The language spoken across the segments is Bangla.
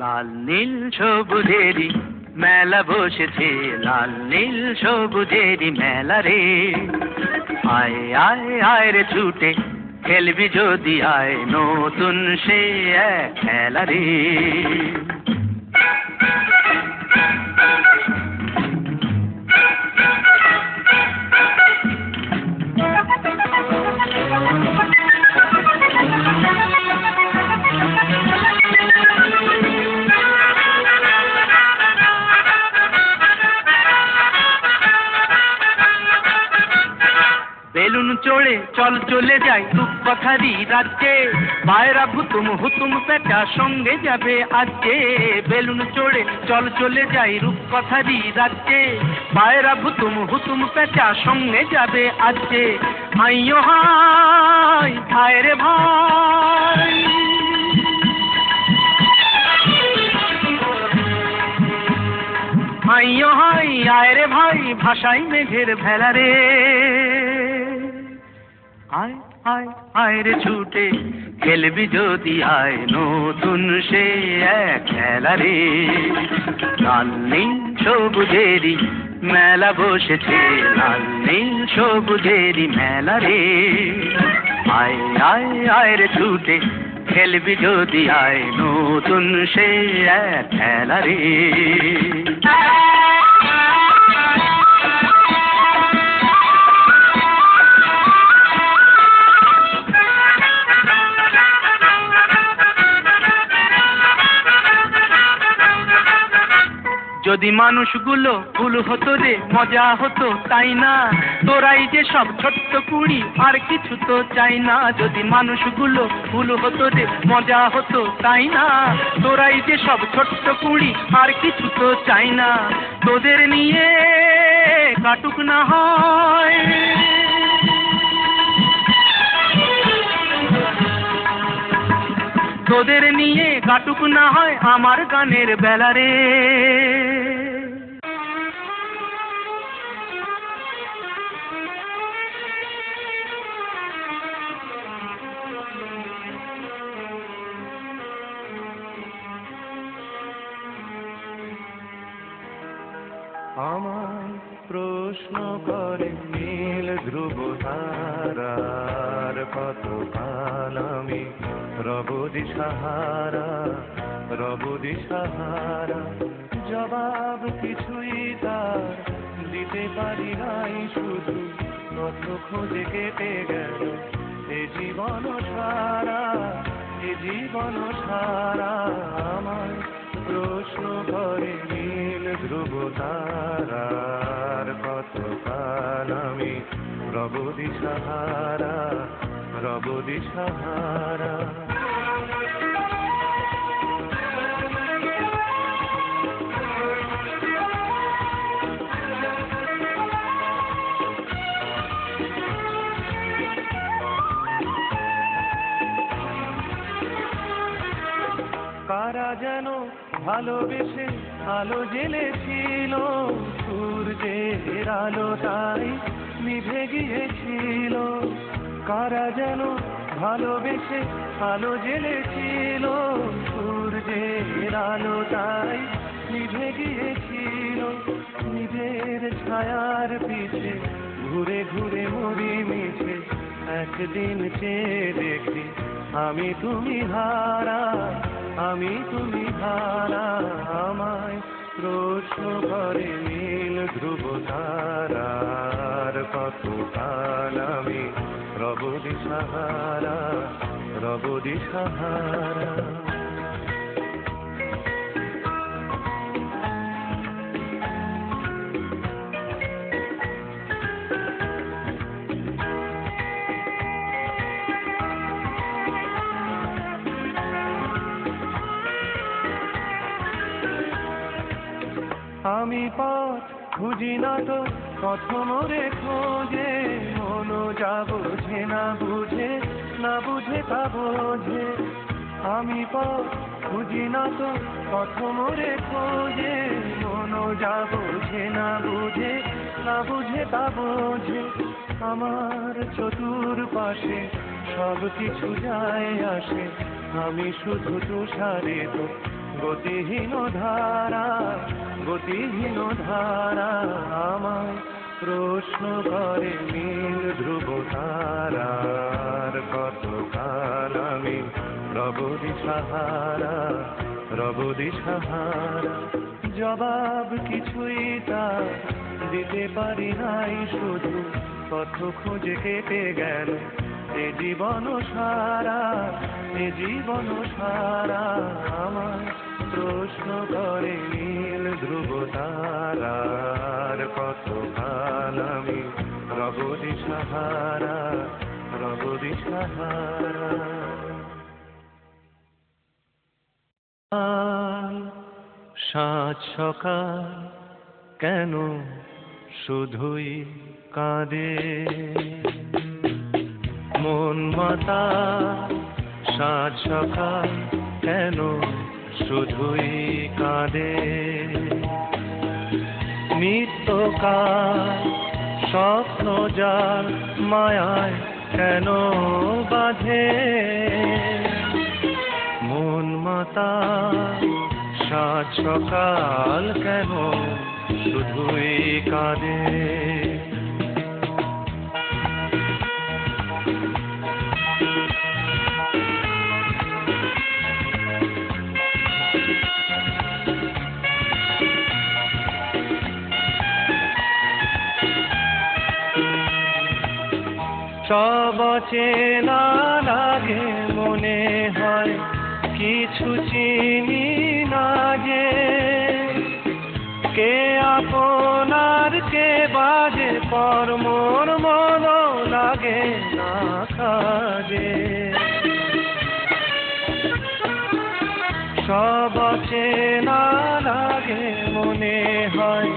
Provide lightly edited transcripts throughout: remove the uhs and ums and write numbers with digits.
লাল নীল সবুজেরই মেলা বসেছে, লাল নীল সবুজেরই মেলা রে। আয় আয় আয় রে ছুটে খেলবি যদি আয়, নতুন সে এক খেলা রে। বেলুন চড়ে চল চলে যাই রূপকথারই রাজ্যে, পায়রা ভুতুম হুতুম পেঁচা সঙ্গে যাবে আজকে। বেলুন চড়ে চল চলে যাই রূপকথারই রাজ্যে, পায়রা ভুতুম হুতুম পেঁচা সঙ্গে যাবে আজকে। হাইয়ো হাই হায় রে ভাই, হাইয়ো হাই আয় রে ভাই, ভাষাই মেঘের ভেলা রে। আয় আয় আয় রে ছুটে খেলবি যদি আয়, নতুন সে এক খেলা রে। লাল নীল সবুজেরই মেলা বসেছে, লাল নীল সবুজেরই মেলা রে। আয় আয় আয় রে ছুটে খেলবি যদি আয়, নতুন সে এক খেলা রে। যদি মানুষগুলো ফুল হতো রে মজা হতো তাই না, তোরাই যে সব ছোট্ট কুড়ি আর কিছু তো চাই না। যদি মানুষগুলো ফুল হতো রে মজা হতো তাই না, তোরাই যে সব ছোট্ট কুড়ি আর কিছু তো চাই না। তোদের নিয়ে কাটুক না হয়, তোদের নিয়ে কাটুক না হয় আমার গানের বেলা রে। আমায় প্রশ্ন করে নীল ধ্রুব তারার, কতকাল আমি রব দিশাহারা, রব দিশাহারা। জবাব কিছুই তার দিতে পারি নাই, শুধু কত খোঁজে কেটে গেল এ জীবন সারা, এ জীবন সারা। আমায় প্রশ্ন করে নীল ধ্রুব তারার, কতকাল আমি রব দিশাহারা, রব দিশাহারা। কারা যেন ভালোবেসে আলো জ্বেলেছিল, সূর্যের আলো তাই নিভে গিয়েছিল। কারা যেন ভালোবেসে আলো জ্বেলেছিল, সূর্যের আলো তাই নিভে গিয়েছিল। নিজের ছায়ার পিছে ঘুরে ঘুরে মরি মিছে, একদিন চেয়ে দেখি আমি তুমি হারা, আমি তুমি হারা। আমায় প্রশ্ন করে নীল ধ্রুব তারার, কতকাল আমি রব দিশাহারা, রব দিশাহারা। আমি পথ খুঁজি না তো পথ মোরে খোঁজে, মন যা বোঝে না বুঝে, না বুঝে তা বোঝে। আমি পথ খুঁজি না তো পথ মোরে খোঁজে, মন যা বোঝে না বুঝে, না বুঝে তা বোঝে। আমার চতুর্পাশে সব কিছু যায় আসে, আমি শুধু তুষারে তো গতিহীন ধারা, গতিহীন ধারা আমায় প্রশ্ন করে নীল ধ্রুব তারার। কতকাল আমি রব দিশাহারা, রব দিশাহারা। জবাব কিছুই তার দিতে পারি নাই, শুধু পথ খুঁজে কেটে গেল এ জীবন সারা, এ জীবন সারা আমায় প্রশ্ন করে নীল ধ্রুব তারার। কতকাল আমি রব দিশাহারা, রব দিশাহারা। সাত সকাল কেন শুধুই কাঁদে, মন মাতা সাত সকাল কেন শুধুই কাঁদে। নিত্যকাল স্বপ্ন যার মায়ায় কেন বাঁধে, মন মাতা সাত সকাল কেন শুধুই কাঁদে। সব চেনা লাগে মনে হয় কিছু চিনি না যে, কে আপনার কে বাজে পর মোর মন লাগে না কাজে। সব চেনা লাগে মনে হয়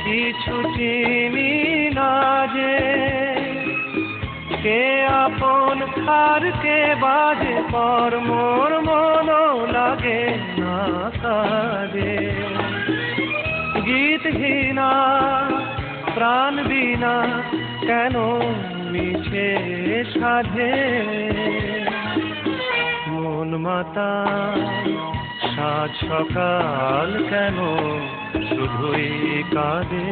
কিছু চিনি না যে, কে আপন আর কে বাজে পর মোর মন লাগে না কাজে। গীতহীনা প্রাণ বিনা কেন মিছে সাধে, মন মাতা সাত সকাল কেন শুধুই কাঁদে।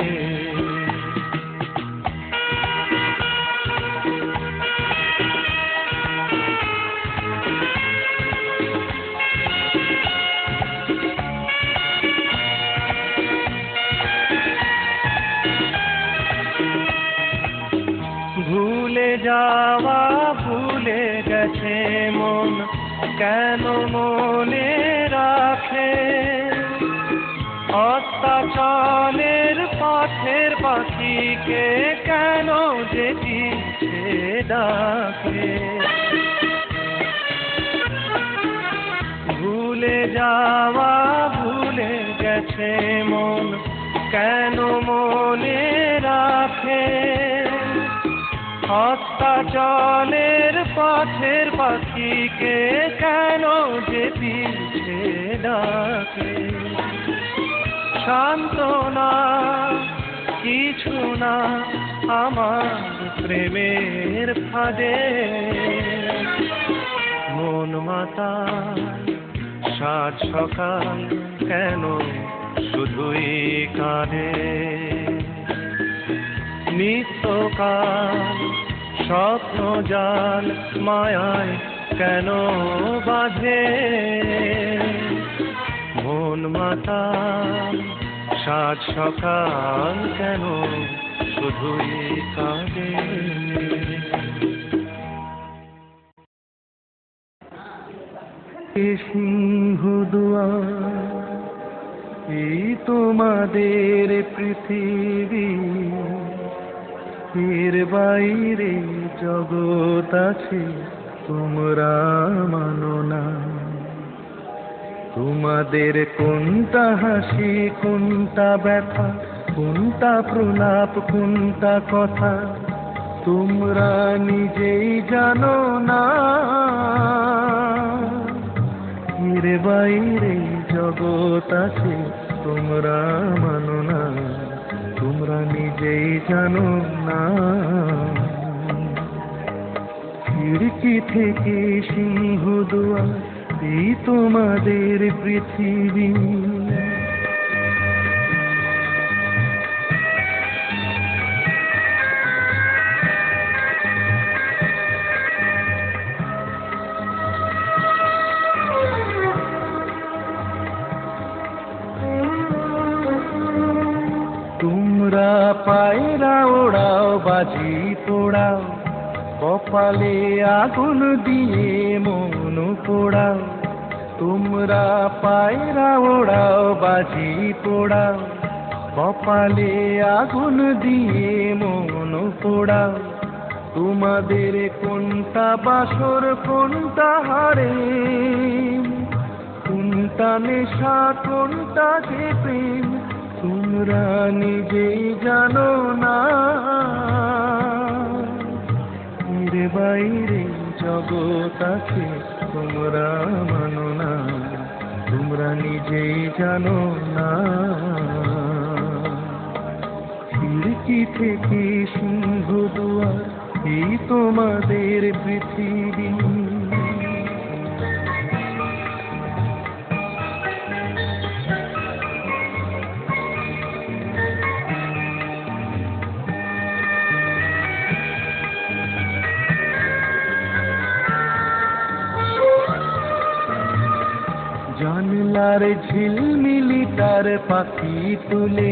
ভুলে যাওয়া ভুলে গেছে মন কেন মনে রাখে, অত্যাচারের পথের পাখিকে কেন যে পিছে ডাকে। ভুলে যাওয়া ভুলে গেছে মন কেন মনে রাখে, অত্যাচারের পথের পাখিকে কেন যে পিছে ডাকে। সান্ত্বনা কিছু না আমার প্রেমের ফাঁদে, মন মাতা সাত সকাল কেন শুধুই কাঁদে। নিত্যকাল স্বপ্ন জাল মায়ায় কেন বাঁধে, মন মাতা সাত সকাল কেন শুধুই কাঁদে। সিংহ দুয়ার এই তোমাদের পৃথিবী, এর বাইরে জগৎ আছে তোমরা মানো না। তোমাদের কোনটা হাসি কোনটা ব্যথা, কোনটা প্রলাপ কোনটা কথা তোমরা নিজেই জানো না। এর বাইরে জগৎ আছে তোমরা মানো না, তোমরা নিজেই জানো না। খিড়কি থেকে সিংহ দুয়ার এই তোমাদের পৃথিবী। তোমরা পায়রা ওড়াও, বাজি পোড়াও, কপালে আগুন দিয়ে মন পোড়াও। তোমরা পায়রা ওড়াও, বাজি পোড়াও, কপালে আগুন দিয়ে মন পোড়াও। তোমাদের কোনটা বাসর, কোনটা হারে, কোনটা নেশা, কোনটা যে প্রেম, তোমরা নিজেই জানো না। এর বাইরে জগৎ আছে, তোমরা মানো না, তোমরা নিজেই জানো না। খিড়কি থেকে সিংহ দুয়ার, এই তোমাদের পৃথিবী। জানলার ঝিলমিলি তার পাখি তুলে